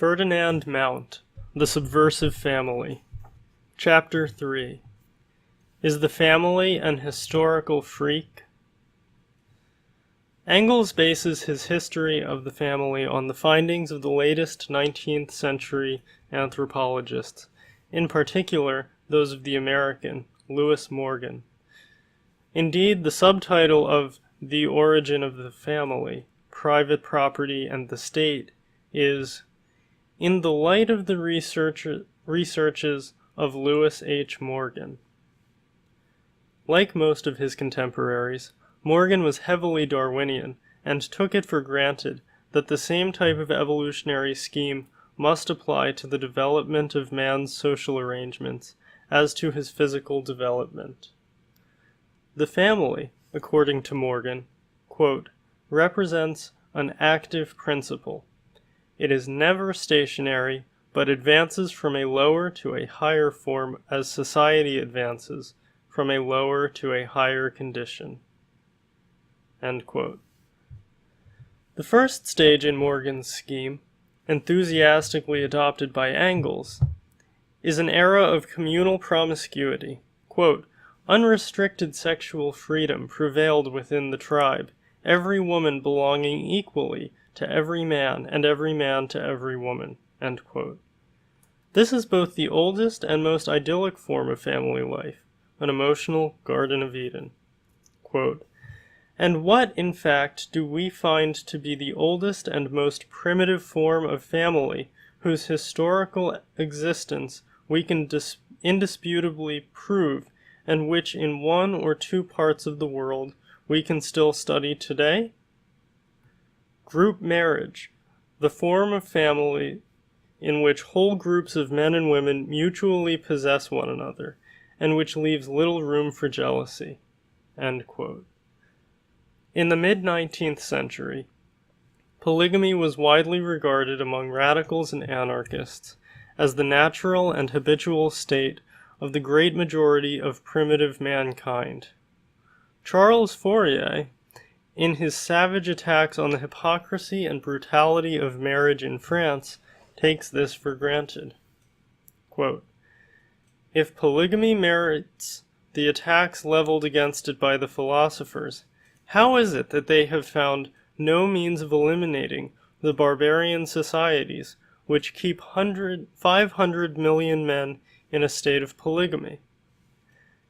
Ferdinand Mount, The Subversive Family. Chapter 3. Is the Family an Historical Freak? Engels bases his history of the family on the findings of the latest 19th century anthropologists, in particular those of the American, Lewis Morgan. Indeed, the subtitle of The Origin of the Family, Private Property and the State is, in the light of the researches of Lewis H. Morgan. Like most of his contemporaries, Morgan was heavily Darwinian and took it for granted that the same type of evolutionary scheme must apply to the development of man's social arrangements as to his physical development. The family, according to Morgan, quote, represents an active principle. It is never stationary, but advances from a lower to a higher form as society advances from a lower to a higher condition. End quote. The first stage in Morgan's scheme, enthusiastically adopted by Engels, is an era of communal promiscuity. Quote, unrestricted sexual freedom prevailed within the tribe, every woman belonging equally to every man and every man to every woman. End quote. This is both the oldest and most idyllic form of family life, an emotional Garden of Eden. Quote, and what, in fact, do we find to be the oldest and most primitive form of family whose historical existence we can indisputably prove, and which in one or two parts of the world we can still study today? Group marriage, the form of family in which whole groups of men and women mutually possess one another, and which leaves little room for jealousy. End quote. In the mid-19th century, polygamy was widely regarded among radicals and anarchists as the natural and habitual state of the great majority of primitive mankind. Charles Fourier, in his savage attacks on the hypocrisy and brutality of marriage in France, takes this for granted. Quote, if polygamy merits the attacks leveled against it by the philosophers, how is it that they have found no means of eliminating the barbarian societies which keep 500 million men in a state of polygamy?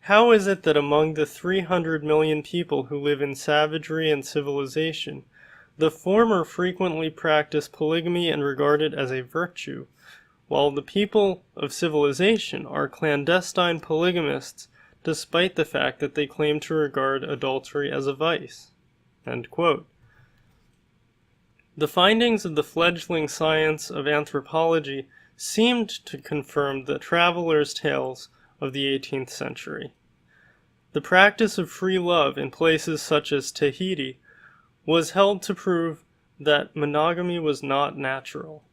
How is it that among the 300 million people who live in savagery and civilization, the former frequently practice polygamy and regard it as a virtue, while the people of civilization are clandestine polygamists despite the fact that they claim to regard adultery as a vice? End quote. The findings of the fledgling science of anthropology seemed to confirm the travelers' tales of the 18th century. The practice of free love in places such as Tahiti was held to prove that monogamy was not natural.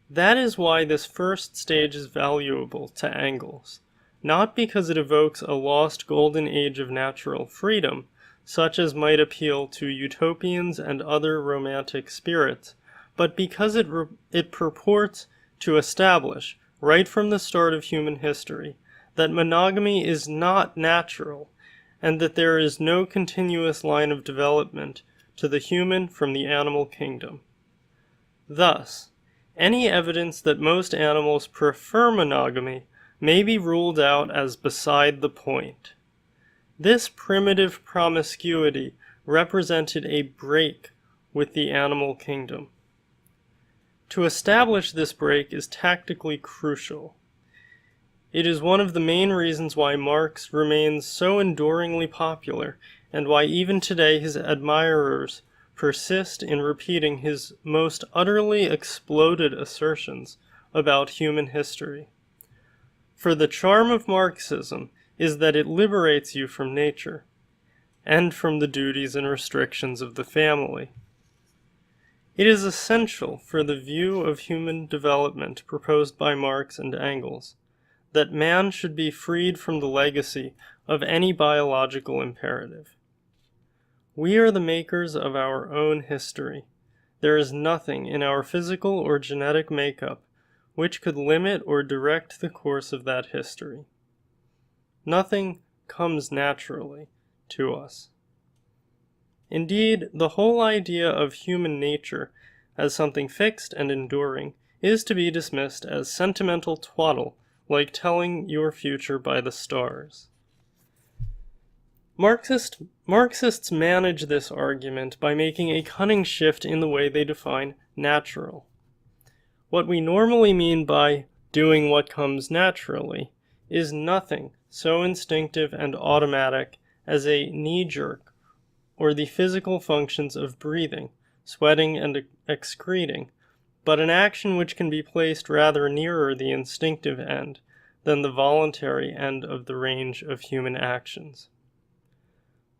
That is why this first stage is valuable to Engels, not because it evokes a lost golden age of natural freedom, such as might appeal to utopians and other romantic spirits, but because it purports to establish, right from the start of human history, that monogamy is not natural, and that there is no continuous line of development to the human from the animal kingdom. Thus, any evidence that most animals prefer monogamy may be ruled out as beside the point. This primitive promiscuity represented a break with the animal kingdom. To establish this break is tactically crucial. It is one of the main reasons why Marx remains so enduringly popular, and why even today his admirers persist in repeating his most utterly exploded assertions about human history. For the charm of Marxism is that it liberates you from nature, and from the duties and restrictions of the family. It is essential for the view of human development proposed by Marx and Engels that man should be freed from the legacy of any biological imperative. We are the makers of our own history. there is nothing in our physical or genetic makeup which could limit or direct the course of that history. Nothing comes naturally to us. Indeed, the whole idea of human nature as something fixed and enduring is to be dismissed as sentimental twaddle, like telling your future by the stars. Marxists manage this argument by making a cunning shift in the way they define natural. What we normally mean by doing what comes naturally is nothing so instinctive and automatic as a knee-jerk or the physical functions of breathing, sweating, and excreting, but an action which can be placed rather nearer the instinctive end than the voluntary end of the range of human actions.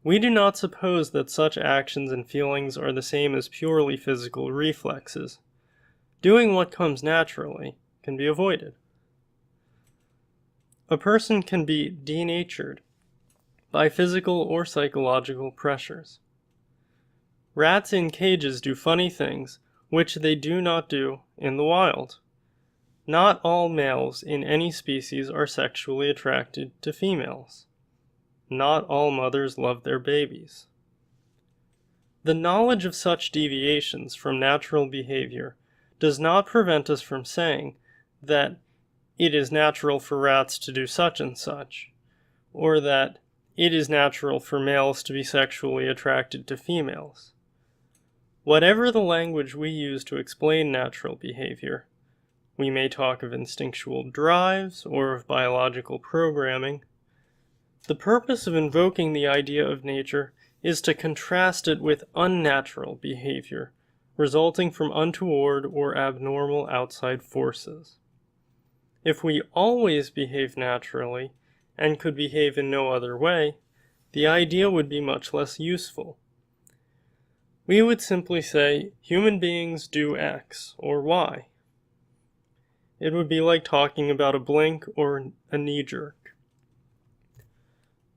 We do not suppose that such actions and feelings are the same as purely physical reflexes. Doing what comes naturally can be avoided. A person can be denatured by physical or psychological pressures. Rats in cages do funny things which they do not do in the wild. Not all males in any species are sexually attracted to females. Not all mothers love their babies. The knowledge of such deviations from natural behavior does not prevent us from saying that it is natural for rats to do such and such, or that it is natural for males to be sexually attracted to females. Whatever the language we use to explain natural behavior, we may talk of instinctual drives or of biological programming. The purpose of invoking the idea of nature is to contrast it with unnatural behavior, resulting from untoward or abnormal outside forces. If we always behave naturally, and could behave in no other way, the idea would be much less useful. We would simply say, human beings do X or Y. It would be like talking about a blink or a knee-jerk.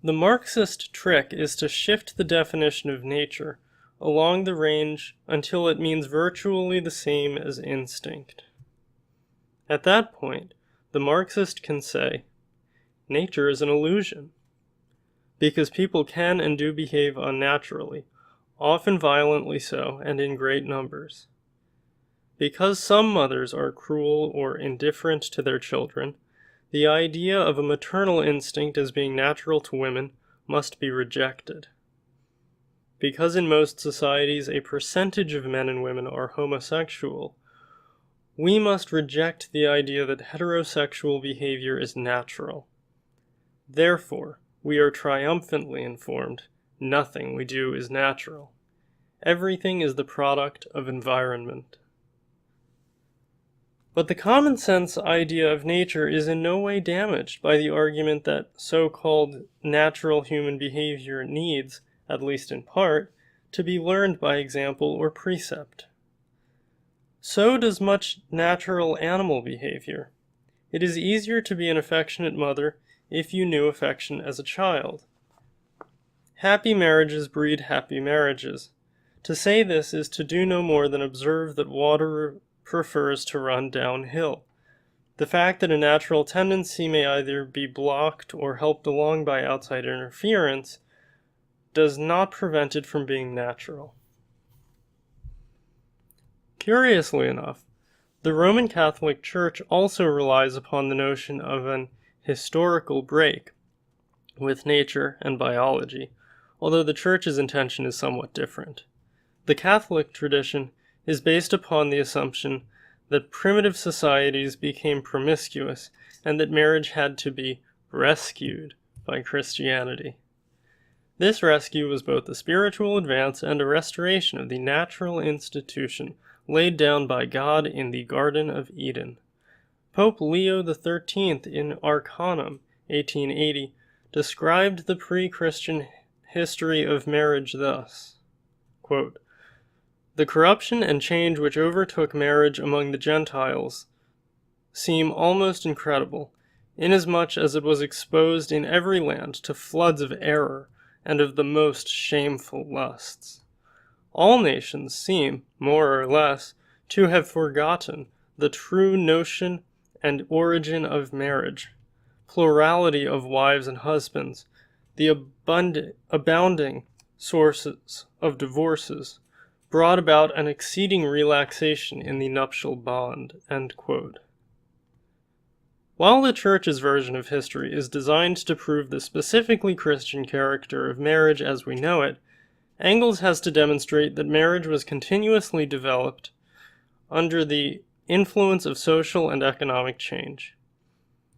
The Marxist trick is to shift the definition of nature along the range until it means virtually the same as instinct. At that point, the Marxist can say, nature is an illusion, because people can and do behave unnaturally, often violently so and in great numbers. Because some mothers are cruel or indifferent to their children, the idea of a maternal instinct as being natural to women must be rejected. Because in most societies a percentage of men and women are homosexual, we must reject the idea that heterosexual behavior is natural. Therefore, we are triumphantly informed, nothing we do is natural. Everything is the product of environment. But the common sense idea of nature is in no way damaged by the argument that so-called natural human behavior needs, at least in part, to be learned by example or precept. So does much natural animal behavior. It is easier to be an affectionate mother if you knew affection as a child. Happy marriages breed happy marriages. To say this is to do no more than observe that water prefers to run downhill. The fact that a natural tendency may either be blocked or helped along by outside interference does not prevent it from being natural. Curiously enough, the Roman Catholic Church also relies upon the notion of an historical break with nature and biology, although the Church's intention is somewhat different. The Catholic tradition is based upon the assumption that primitive societies became promiscuous and that marriage had to be rescued by Christianity. This rescue was both a spiritual advance and a restoration of the natural institution laid down by God in the Garden of Eden. Pope Leo XIII in Arcanum, 1880, described the pre-Christian history of marriage thus, quote, "The corruption and change which overtook marriage among the Gentiles seem almost incredible, inasmuch as it was exposed in every land to floods of error and of the most shameful lusts. All nations seem, more or less, to have forgotten the true notion and origin of marriage, plurality of wives and husbands, the abounding sources of divorces, brought about an exceeding relaxation in the nuptial bond." End quote. While the Church's version of history is designed to prove the specifically Christian character of marriage as we know it, Engels has to demonstrate that marriage was continuously developed under the influence of social and economic change.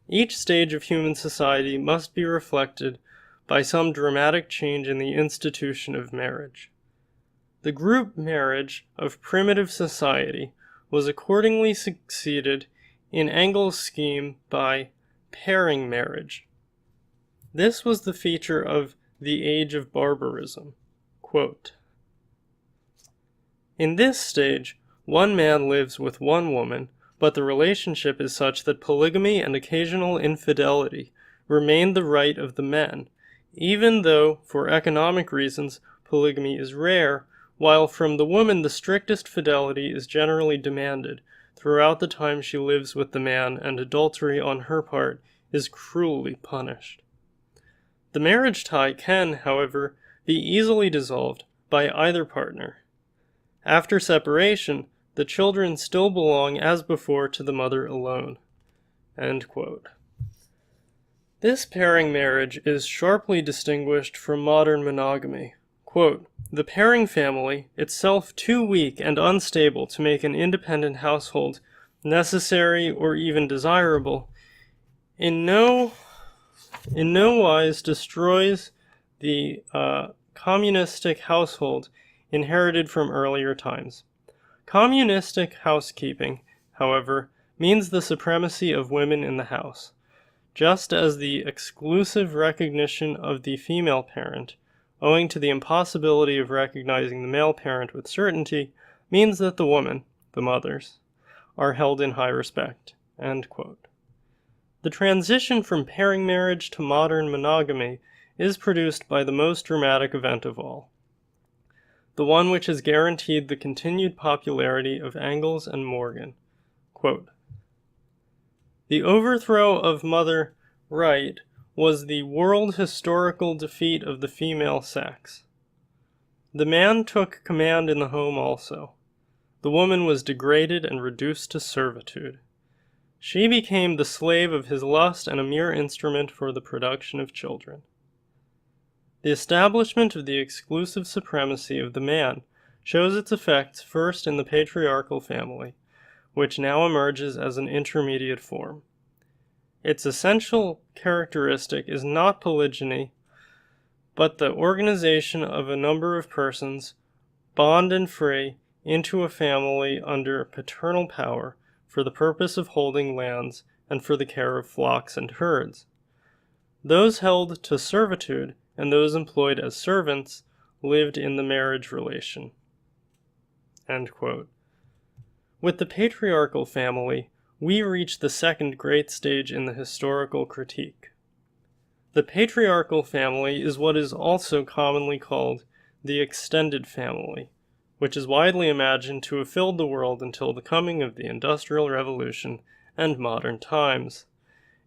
Each stage of human society must be reflected by some dramatic change in the institution of marriage. The group marriage of primitive society was accordingly succeeded in Engels' scheme by pairing marriage. This was the feature of the age of barbarism. Quote, "In this stage, one man lives with one woman, but the relationship is such that polygamy and occasional infidelity remain the right of the men, even though, for economic reasons, polygamy is rare, while from the woman the strictest fidelity is generally demanded throughout the time she lives with the man, and adultery on her part is cruelly punished. The marriage tie can, however, be easily dissolved by either partner. After separation, the children still belong as before to the mother alone." End quote. This pairing marriage is sharply distinguished from modern monogamy. Quote, "The pairing family, itself too weak and unstable to make an independent household necessary or even desirable, in no wise destroys the communistic household inherited from earlier times. Communistic housekeeping, however, means the supremacy of women in the house, just as the exclusive recognition of the female parent, owing to the impossibility of recognizing the male parent with certainty, means that the woman, the mothers, are held in high respect." End quote. The transition from pairing marriage to modern monogamy is produced by the most dramatic event of all, the one which has guaranteed the continued popularity of Engels and Morgan. Quote, "The overthrow of Mother Right was the world historical defeat of the female sex. The man took command in the home also. The woman was degraded and reduced to servitude. She became the slave of his lust and a mere instrument for the production of children. The establishment of the exclusive supremacy of the man shows its effects first in the patriarchal family, which now emerges as an intermediate form. Its essential characteristic is not polygyny, but the organization of a number of persons, bond and free, into a family under paternal power for the purpose of holding lands and for the care of flocks and herds. Those held to servitude and those employed as servants lived in the marriage relation." End quote. With the patriarchal family, we reach the second great stage in the historical critique. The patriarchal family is what is also commonly called the extended family, which is widely imagined to have filled the world until the coming of the Industrial Revolution and modern times.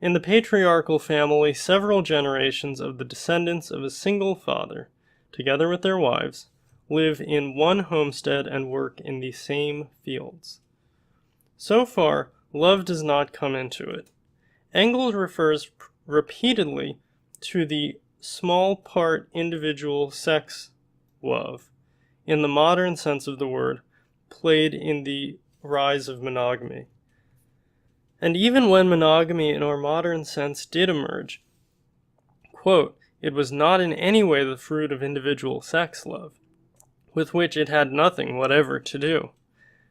In the patriarchal family, several generations of the descendants of a single father, together with their wives, live in one homestead and work in the same fields. So far, love does not come into it. Engels refers repeatedly to the small part individual sex love, in the modern sense of the word, played in the rise of monogamy. And even when monogamy in our modern sense did emerge, quote, "it was not in any way the fruit of individual sex love, with which it had nothing whatever to do.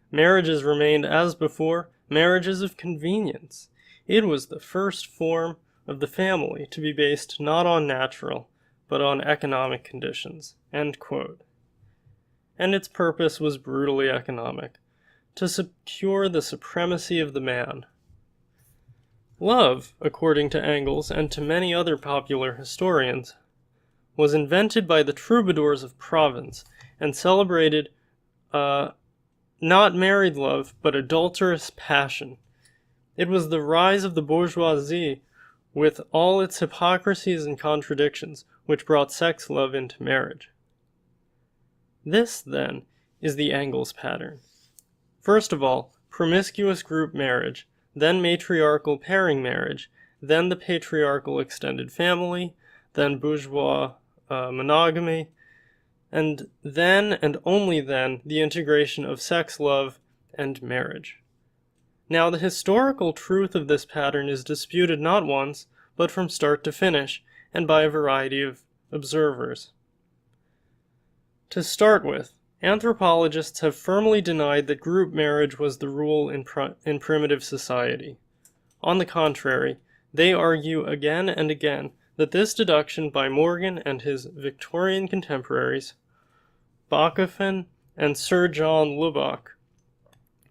Marriages remained as before, marriages of convenience. It was the first form of the family to be based not on natural, but on economic conditions." End quote. And its purpose was brutally economic, to secure the supremacy of the man. Love, according to Engels and to many other popular historians, was invented by the troubadours of Provence and celebrated not married love, but adulterous passion. It was the rise of the bourgeoisie, with all its hypocrisies and contradictions, which brought sex love into marriage. This, then, is the Engels pattern. First of all, promiscuous group marriage, then matriarchal pairing marriage, then the patriarchal extended family, then bourgeois monogamy, and then and only then the integration of sex love and marriage. Now, the historical truth of this pattern is disputed not once, but from start to finish, and by a variety of observers. To start with, anthropologists have firmly denied that group marriage was the rule in primitive society. On the contrary, they argue again and again that this deduction by Morgan and his Victorian contemporaries, Bachofen and Sir John Lubbock,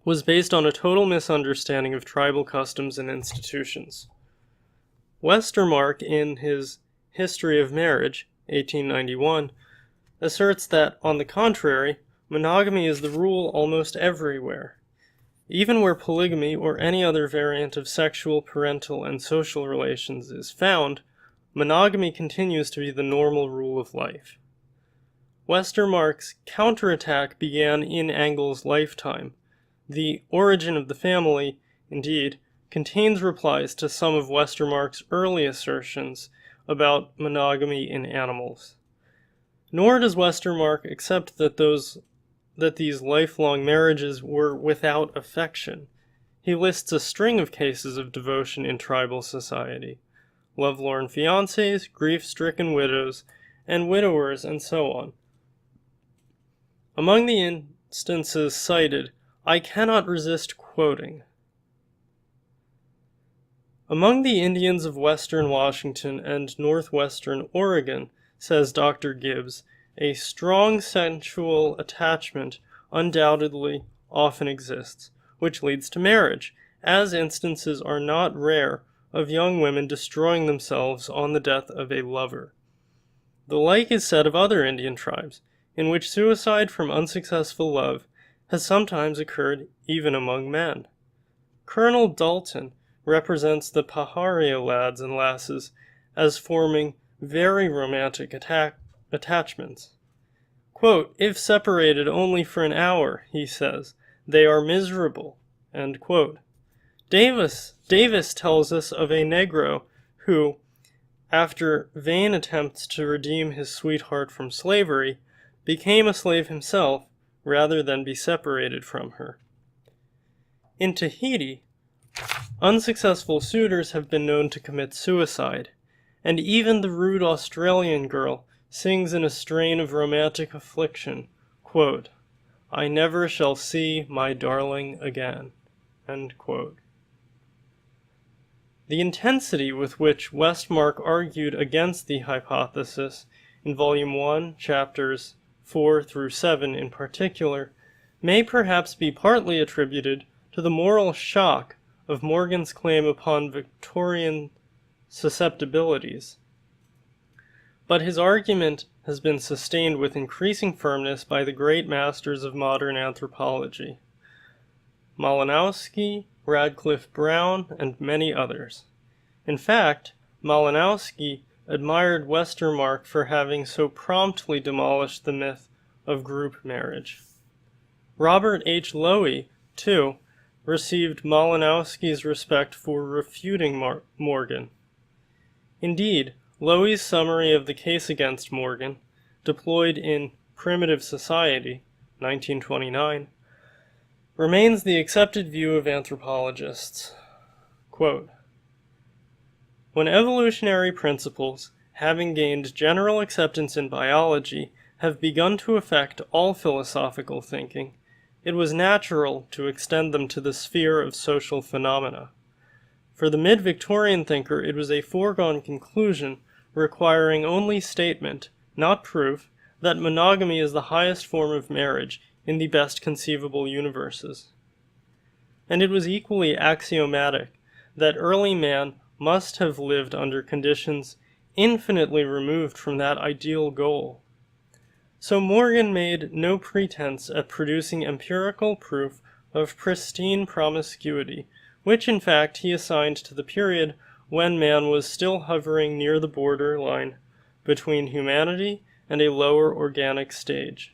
was based on a total misunderstanding of tribal customs and institutions. Westermarck, in his History of Marriage, 1891, asserts that, on the contrary, monogamy is the rule almost everywhere. Even where polygamy or any other variant of sexual, parental, and social relations is found, monogamy continues to be the normal rule of life. Westermarck's counterattack began in Engels' lifetime. The Origin of the Family, indeed, contains replies to some of Westermarck's early assertions about monogamy in animals. Nor does Westermarck accept that these lifelong marriages were without affection. He lists a string of cases of devotion in tribal society: lovelorn fiancés, grief-stricken widows, and widowers, and so on. Among the instances cited, I cannot resist quoting. Among the Indians of western Washington and northwestern Oregon, says Dr. Gibbs, a strong sensual attachment undoubtedly often exists, which leads to marriage, as instances are not rare of young women destroying themselves on the death of a lover. The like is said of other Indian tribes, in which suicide from unsuccessful love has sometimes occurred even among men. Colonel Dalton represents the Paharia lads and lasses as forming very romantic attachments. Quote, if separated only for an hour, he says, they are miserable. End quote. Davis tells us of a Negro who, after vain attempts to redeem his sweetheart from slavery, became a slave himself rather than be separated from her. In Tahiti, unsuccessful suitors have been known to commit suicide, and even the rude Australian girl sings in a strain of romantic affliction, quote, I never shall see my darling again. End quote. The intensity with which Westermarck argued against the hypothesis, in Volume 1, Chapters 4 through 7 in particular, may perhaps be partly attributed to the moral shock of Morgan's claim upon Victorian susceptibilities. But his argument has been sustained with increasing firmness by the great masters of modern anthropology, Malinowski, Radcliffe Brown, and many others. In fact, Malinowski admired Westermarck for having so promptly demolished the myth of group marriage. Robert H. Lowy, too, received Malinowski's respect for refuting Morgan. Indeed, Lowy's summary of the case against Morgan, deployed in Primitive Society, 1929, remains the accepted view of anthropologists. Quote, when evolutionary principles, having gained general acceptance in biology, have begun to affect all philosophical thinking, it was natural to extend them to the sphere of social phenomena. For the mid-Victorian thinker, it was a foregone conclusion requiring only statement, not proof, that monogamy is the highest form of marriage in the best conceivable universes. And it was equally axiomatic that early man must have lived under conditions infinitely removed from that ideal goal. So Morgan made no pretense at producing empirical proof of pristine promiscuity, which in fact he assigned to the period when man was still hovering near the border line between humanity and a lower organic stage.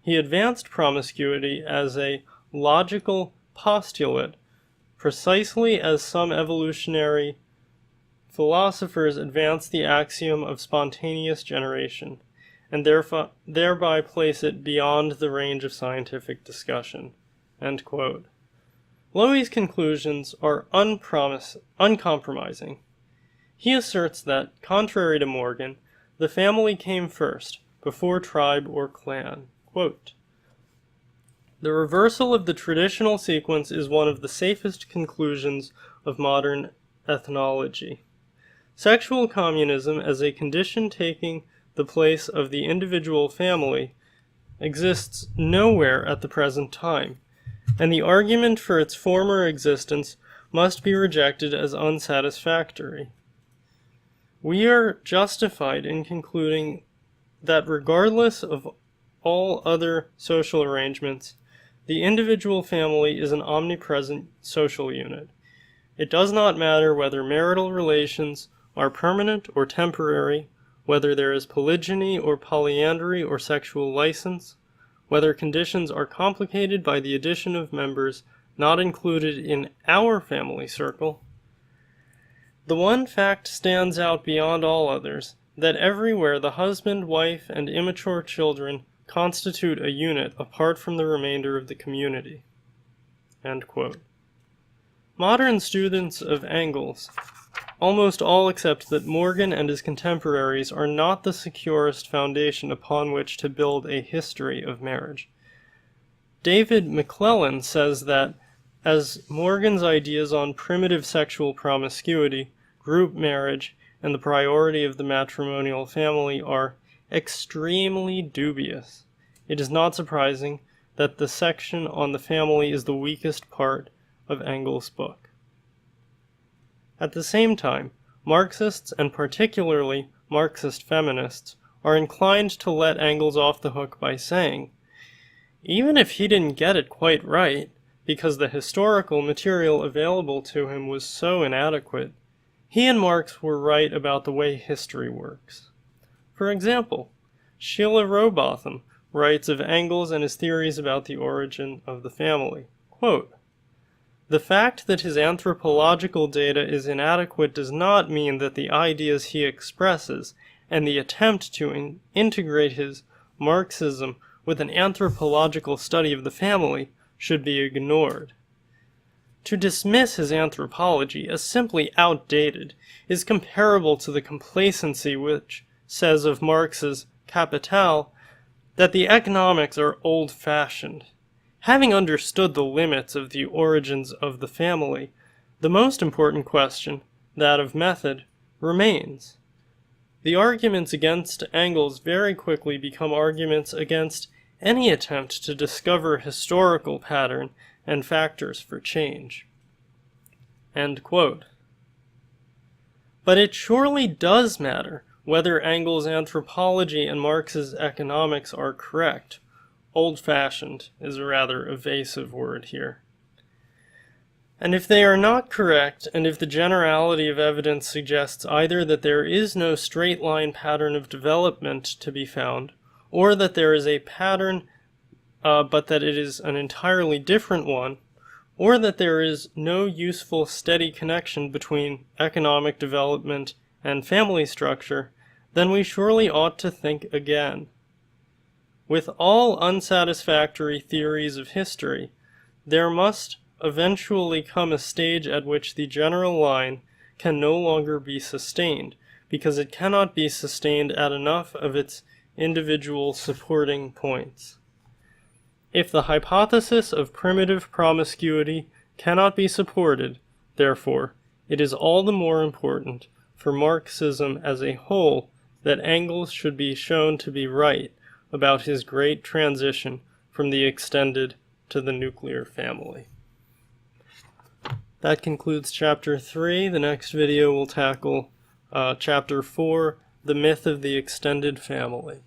He advanced promiscuity as a logical postulate, precisely as some evolutionary philosophers advance the axiom of spontaneous generation, and thereby place it beyond the range of scientific discussion." End quote. Lowy's conclusions are uncompromising. He asserts that, contrary to Morgan, the family came first, before tribe or clan. Quote, "The reversal of the traditional sequence is one of the safest conclusions of modern ethnology. Sexual communism as a condition taking the place of the individual family exists nowhere at the present time, and the argument for its former existence must be rejected as unsatisfactory. We are justified in concluding that regardless of all other social arrangements, the individual family is an omnipresent social unit. It does not matter whether marital relations are permanent or temporary, whether there is polygyny or polyandry or sexual license, whether conditions are complicated by the addition of members not included in our family circle. The one fact stands out beyond all others, that everywhere the husband, wife, and immature children constitute a unit apart from the remainder of the community." End quote. Modern students of Engels almost all accept that Morgan and his contemporaries are not the securest foundation upon which to build a history of marriage. David McClellan says that, as Morgan's ideas on primitive sexual promiscuity, group marriage, and the priority of the matrimonial family are extremely dubious, it is not surprising that the section on the family is the weakest part of Engels' book. At the same time, Marxists, and particularly Marxist feminists, are inclined to let Engels off the hook by saying, even if he didn't get it quite right, because the historical material available to him was so inadequate, he and Marx were right about the way history works. For example, Sheila Rowbotham writes of Engels and his theories about the origin of the family. Quote, "The fact that his anthropological data is inadequate does not mean that the ideas he expresses and the attempt to integrate his Marxism with an anthropological study of the family should be ignored. To dismiss his anthropology as simply outdated is comparable to the complacency which says of Marx's Capital that the economics are old-fashioned. Having understood the limits of the origins of the family, the most important question, that of method, remains. The arguments against Engels very quickly become arguments against any attempt to discover historical pattern and factors for change." End quote. But it surely does matter whether Engels' anthropology and Marx's economics are correct. Old-fashioned is a rather evasive word here. And if they are not correct, and if the generality of evidence suggests either that there is no straight-line pattern of development to be found, or that there is a pattern, but that it is an entirely different one, or that there is no useful steady connection between economic development and family structure, then we surely ought to think again. With all unsatisfactory theories of history, there must eventually come a stage at which the general line can no longer be sustained, because it cannot be sustained at enough of its individual supporting points. If the hypothesis of primitive promiscuity cannot be supported, therefore, it is all the more important for Marxism as a whole that Engels should be shown to be right about his great transition from the extended to the nuclear family. That concludes Chapter 3. The next video will tackle Chapter 4, The Myth of the Extended Family.